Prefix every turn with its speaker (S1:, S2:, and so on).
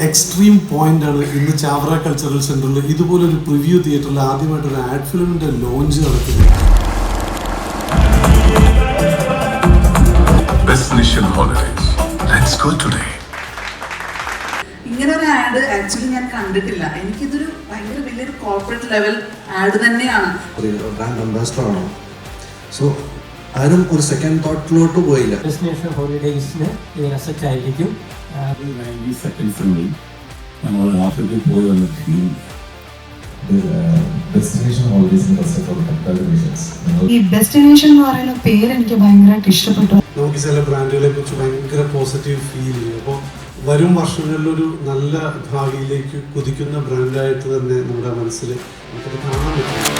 S1: Extreme point ആണ് ഇന്ന് Chavara cultural സെന്ററിൽ ഇതുപോലൊരു പ്രിവ്യൂ തിയേറ്ററിൽ ആദ്യമായിട്ടൊരു ആഡ് ഫിലിമിന്റെ ലോഞ്ച് നടക്കുന്നത്.
S2: Destination Holidays. Let's go today.
S3: ഇങ്ങനെ ഒരു ആഡ് ആക്ച്വലി ഞാൻ കണ്ടിട്ടില്ല. എനിക്കിതൊരു ഭയങ്കര വലിയൊരു കോർപ്പറേറ്റ് ലെവൽ ആഡ് തന്നെയാണ്.
S4: ഒരു ബ്രാൻഡ് അംബാസഡർ ആണ്. സോ അതിനും ഒരു സെക്കൻഡ് തോട്ടിലോട്ട് പോയില്ല.
S5: ഡെസ്റ്റിനേഷൻ ഹോളിഡേയ്സിന് ഇത് രസച്ചായിരിക്കും.
S6: 90 സെക്കൻഡ്സിനുള്ളിൽ നമ്മൾ ആഫ്രിക്കയിൽ പോയി വന്ന ടീം ഡെസ്റ്റിനേഷൻ ഹോളിഡേയ്സിന്
S7: ഈ ഡെസ്റ്റിനേഷൻ എന്ന് പറയുന്ന പേര് എനിക്ക് ഭയങ്കരമായിട്ട് ഇഷ്ടപ്പെട്ടു.
S1: നമുക്ക് ചില ബ്രാൻഡുകളെ കുറിച്ച് ഭയങ്കര പോസിറ്റീവ് ഫീൽ ചെയ്യും. അപ്പോൾ വരും വർഷങ്ങളിലൊരു നല്ല ഭാവിയിലേക്ക് കുതിക്കുന്ന ബ്രാൻഡായിട്ട് തന്നെ നമ്മുടെ മനസ്സിൽ നമുക്കത് കാണാൻ പറ്റും.